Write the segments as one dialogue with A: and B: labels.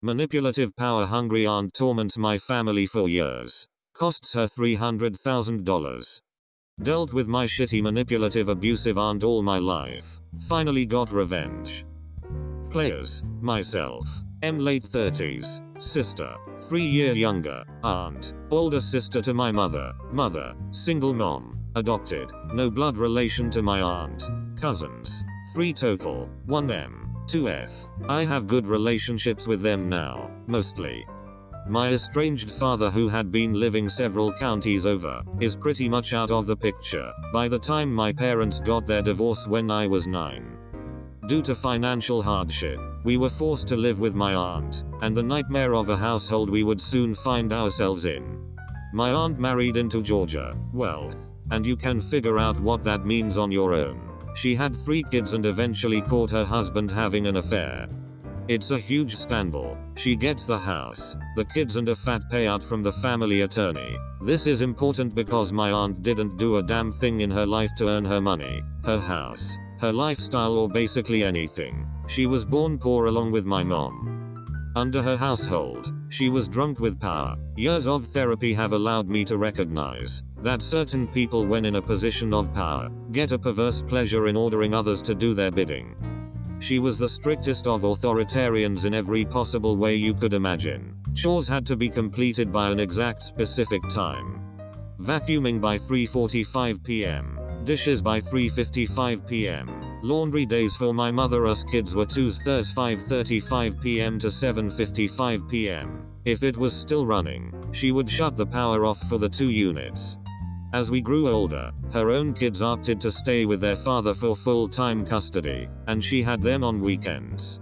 A: Manipulative power-hungry aunt torments my family for years. Costs her $300,000. Dealt with my shitty manipulative abusive aunt all my life. Finally got revenge. Players: myself. Late 30s. Sister. 3-year younger. Aunt. Older sister to my mother. Single mom. Adopted. No blood relation to my aunt. Cousins. 3 total. 1 2F. I have good relationships with them now, mostly. My estranged father, who had been living several counties over, is pretty much out of the picture by the time my parents got their divorce when I was 9. Due to financial hardship, we were forced to live with my aunt, and the nightmare of a household we would soon find ourselves in. My aunt married into Georgia wealth, and you can figure out what that means on your own. She had 3 kids and eventually caught her husband having an affair. It's a huge scandal. She gets the house, the kids, and a fat payout from the family attorney. This is important because my aunt didn't do a damn thing in her life to earn her money, her house, her lifestyle, or basically anything. She was born poor along with my mom. Under her household, she was drunk with power. Years of therapy have allowed me to recognize that certain people, when in a position of power, get a perverse pleasure in ordering others to do their bidding. She was the strictest of authoritarians in every possible way you could imagine. Chores had to be completed by an exact specific time. Vacuuming by 3:45 p.m. Dishes by 3:55 p.m. Laundry days for my mother, us kids, were Tuesdays 5:35 p.m. to 7:55 p.m. If it was still running, she would shut the power off for the 2 units. As we grew older, her own kids opted to stay with their father for full-time custody, and she had them on weekends.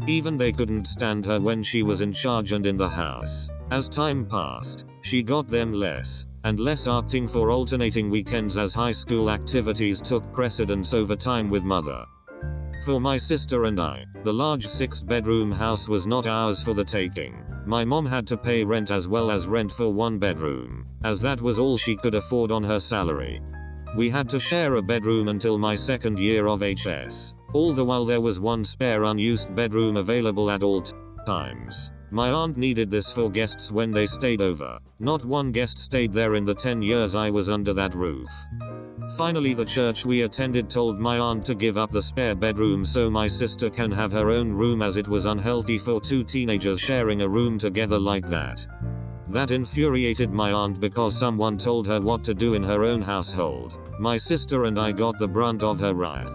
A: Even they couldn't stand her when she was in charge and in the house. As time passed, she got them less and less, opting for alternating weekends as high school activities took precedence over time with mother. For my sister and I, the large 6-bedroom house was not ours for the taking. My mom had to pay rent as well as rent for 1 bedroom, as that was all she could afford on her salary. We had to share a bedroom until my 2nd year of HS. All the while there was 1 spare unused bedroom available at all times. My aunt needed this for guests when they stayed over. Not 1 guest stayed there in the 10 years I was under that roof. Finally, the church we attended told my aunt to give up the spare bedroom so my sister can have her own room, as it was unhealthy for 2 teenagers sharing a room together like that. That infuriated my aunt because someone told her what to do in her own household. My sister and I got the brunt of her wrath.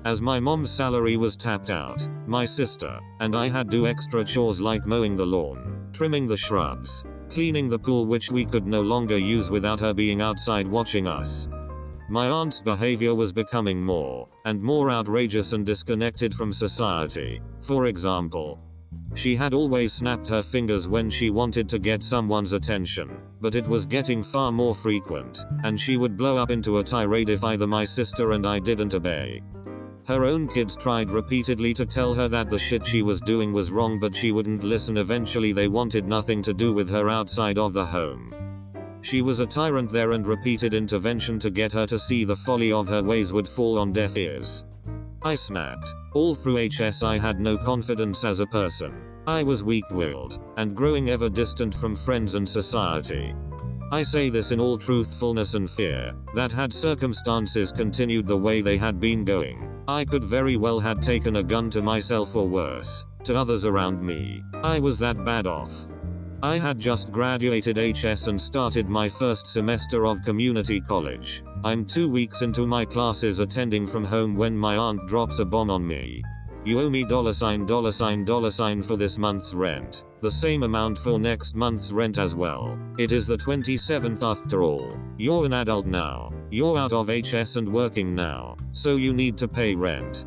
A: As my mom's salary was tapped out, my sister and I had to do extra chores like mowing the lawn, trimming the shrubs, cleaning the pool, which we could no longer use without her being outside watching us. My aunt's behavior was becoming more and more outrageous and disconnected from society. For example, she had always snapped her fingers when she wanted to get someone's attention, but it was getting far more frequent, and she would blow up into a tirade if either my sister and I didn't obey. Her own kids tried repeatedly to tell her that the shit she was doing was wrong, but she wouldn't listen. Eventually they wanted nothing to do with her outside of the home. She was a tyrant there, and repeated intervention to get her to see the folly of her ways would fall on deaf ears. I snapped. All through HS I had no confidence as a person. I was weak-willed, and growing ever distant from friends and society. I say this in all truthfulness and fear, that had circumstances continued the way they had been going, I could very well have taken a gun to myself, or worse, to others around me. I was that bad off. I had just graduated HS and started my first semester of community college. I'm 2 weeks into my classes attending from home when my aunt drops a bomb on me. You owe me $$ for this month's rent. The same amount for next month's rent as well. It is the 27th after all. You're an adult now. You're out of HS and working now, so you need to pay rent.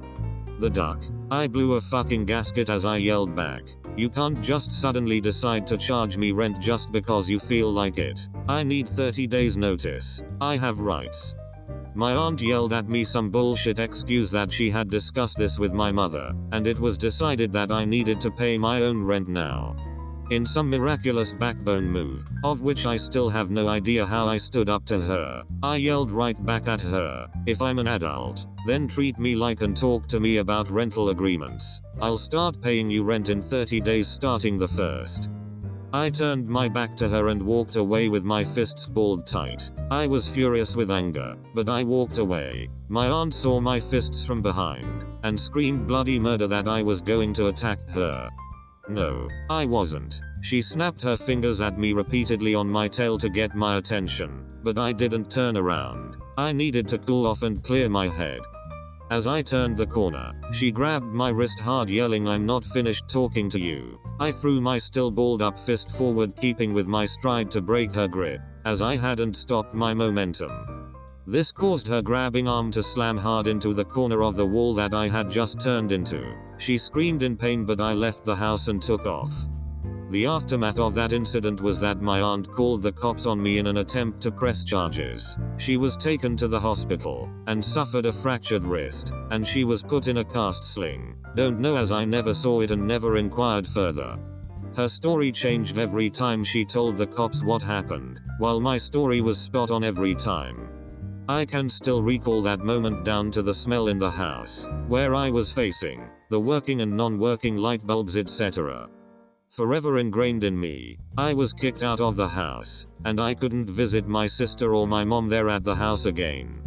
A: The duck. I blew a fucking gasket as I yelled back. You can't just suddenly decide to charge me rent just because you feel like it. I need 30 days notice. I have rights. My aunt yelled at me some bullshit excuse that she had discussed this with my mother, and it was decided that I needed to pay my own rent now. In some miraculous backbone move, of which I still have no idea how I stood up to her, I yelled right back at her, "If I'm an adult, then treat me like and talk to me about rental agreements. I'll start paying you rent in 30 days starting the 1st." I turned my back to her and walked away with my fists balled tight. I was furious with anger, but I walked away. My aunt saw my fists from behind, and screamed bloody murder that I was going to attack her. No, I wasn't. She snapped her fingers at me repeatedly on my tail to get my attention, but I didn't turn around. I needed to cool off and clear my head. As I turned the corner, she grabbed my wrist hard, yelling, "I'm not finished talking to you." I threw my still balled up fist forward, keeping with my stride to break her grip, as I hadn't stopped my momentum. This caused her grabbing arm to slam hard into the corner of the wall that I had just turned into. She screamed in pain, but I left the house and took off. The aftermath of that incident was that my aunt called the cops on me in an attempt to press charges. She was taken to the hospital, and suffered a fractured wrist, and she was put in a cast sling. Don't know, as I never saw it and never inquired further. Her story changed every time she told the cops what happened, while my story was spot on every time. I can still recall that moment down to the smell in the house, where I was facing, the working and non-working light bulbs, etc. Forever ingrained in me. I was kicked out of the house, and I couldn't visit my sister or my mom there at the house again.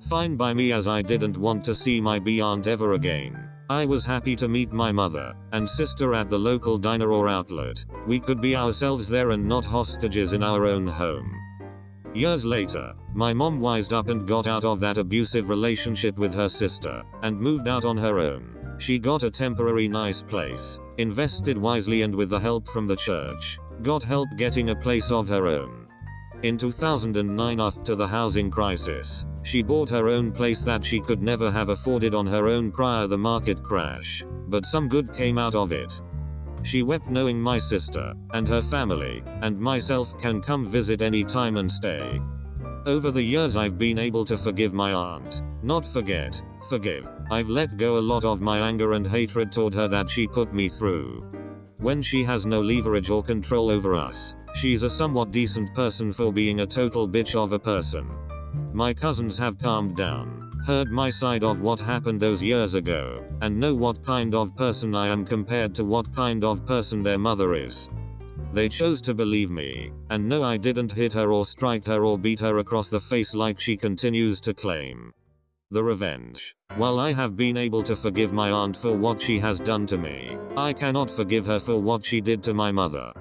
A: Fine by me, as I didn't want to see my aunt ever again. I was happy to meet my mother and sister at the local diner or outlet. We could be ourselves there and not hostages in our own home. Years later, my mom wised up and got out of that abusive relationship with her sister, and moved out on her own. She got a temporary nice place, invested wisely, and with the help from the church, got help getting a place of her own. In 2009, after the housing crisis, she bought her own place that she could never have afforded on her own prior the market crash, but some good came out of it. She wept knowing my sister, and her family, and myself can come visit any time and stay. Over the years I've been able to forgive my aunt. Not forget, forgive. I've let go a lot of my anger and hatred toward her that she put me through. When she has no leverage or control over us, she's a somewhat decent person for being a total bitch of a person. My cousins have calmed down, heard my side of what happened those years ago, and know what kind of person I am compared to what kind of person their mother is. They chose to believe me, and know I didn't hit her or strike her or beat her across the face like she continues to claim. The revenge. While I have been able to forgive my aunt for what she has done to me, I cannot forgive her for what she did to my mother.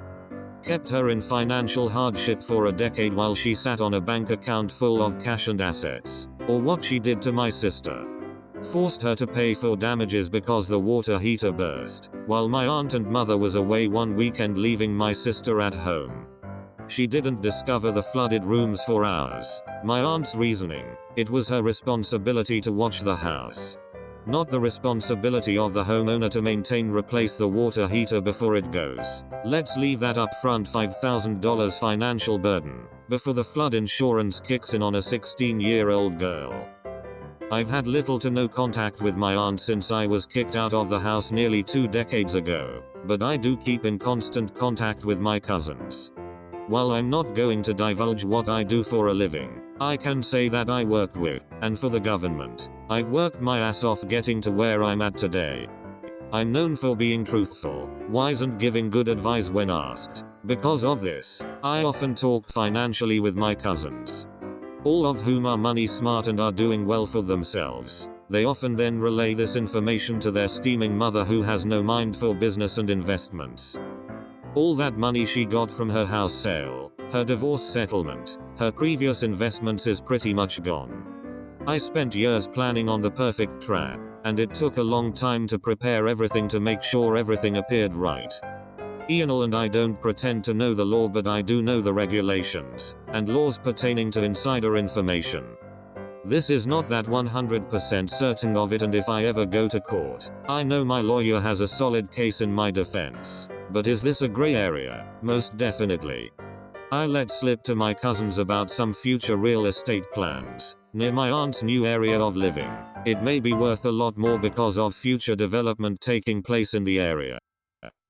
A: Kept her in financial hardship for a decade while she sat on a bank account full of cash and assets. Or what she did to my sister. Forced her to pay for damages because the water heater burst, while my aunt and mother was away one weekend, leaving my sister at home. She didn't discover the flooded rooms for hours. My aunt's reasoning: it was her responsibility to watch the house. Not the responsibility of the homeowner to replace the water heater before it goes. Let's leave that upfront $5,000 financial burden before the flood insurance kicks in on a 16-year-old girl. I've had little to no contact with my aunt since I was kicked out of the house nearly 2 decades ago, but I do keep in constant contact with my cousins. While I'm not going to divulge what I do for a living, I can say that I work with, and for the government. I've worked my ass off getting to where I'm at today. I'm known for being truthful, wise, and giving good advice when asked. Because of this, I often talk financially with my cousins. All of whom are money smart and are doing well for themselves. They often then relay this information to their scheming mother, who has no mind for business and investments. All that money she got from her house sale, her divorce settlement, her previous investments is pretty much gone. I spent years planning on the perfect trap, and it took a long time to prepare everything to make sure everything appeared right. Ianal and I don't pretend to know the law, but I do know the regulations, and laws pertaining to insider information. This is not that 100% certain of it, and if I ever go to court, I know my lawyer has a solid case in my defense. But is this a gray area? Most definitely. I let slip to my cousins about some future real estate plans near my aunt's new area of living. It may be worth a lot more because of future development taking place in the area.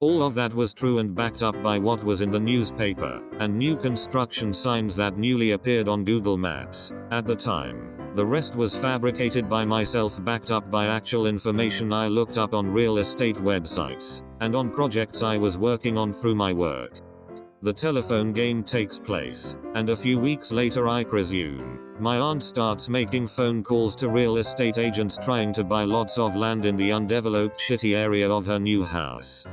A: All of that was true and backed up by what was in the newspaper, and new construction signs that newly appeared on Google Maps. At the time, the rest was fabricated by myself, backed up by actual information I looked up on real estate websites, and on projects I was working on through my work. The telephone game takes place, and a few weeks later, I presume, my aunt starts making phone calls to real estate agents trying to buy lots of land in the undeveloped shitty area of her new house.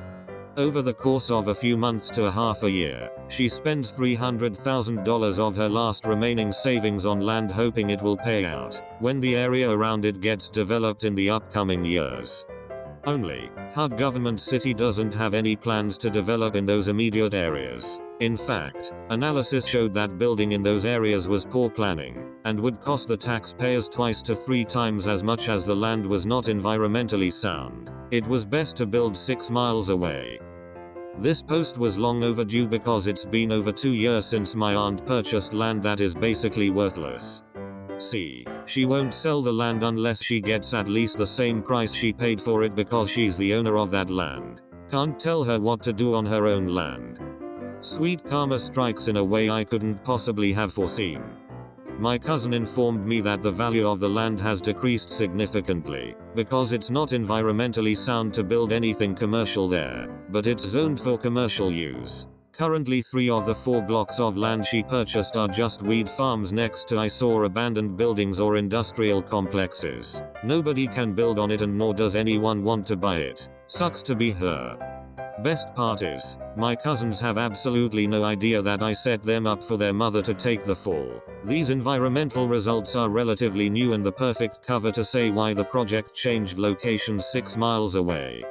A: Over the course of a few months to a half a year, she spends $300,000 of her last remaining savings on land, hoping it will pay out when the area around it gets developed in the upcoming years. Only, HUD government city doesn't have any plans to develop in those immediate areas. In fact, analysis showed that building in those areas was poor planning, and would cost the taxpayers 2 to 3 times as much, as the land was not environmentally sound. It was best to build 6 miles away. This post was long overdue because it's been over 2 years since my aunt purchased land that is basically worthless. See, she won't sell the land unless she gets at least the same price she paid for it, because she's the owner of that land. Can't tell her what to do on her own land. Sweet karma strikes in a way I couldn't possibly have foreseen. My cousin informed me that the value of the land has decreased significantly, because it's not environmentally sound to build anything commercial there, but it's zoned for commercial use. Currently 3 of the 4 blocks of land she purchased are just weed farms next to eyesore abandoned buildings or industrial complexes. Nobody can build on it, and nor does anyone want to buy it. Sucks to be her. Best part is, my cousins have absolutely no idea that I set them up for their mother to take the fall. These environmental results are relatively new and the perfect cover to say why the project changed locations 6 miles away.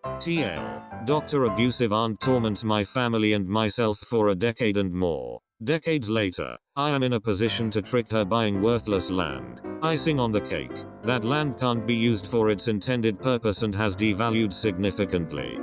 A: TL. Dr. Abusive Aunt torments my family and myself for a decade and more. Decades later, I am in a position to trick her buying worthless land. Icing on the cake, that land can't be used for its intended purpose and has devalued significantly.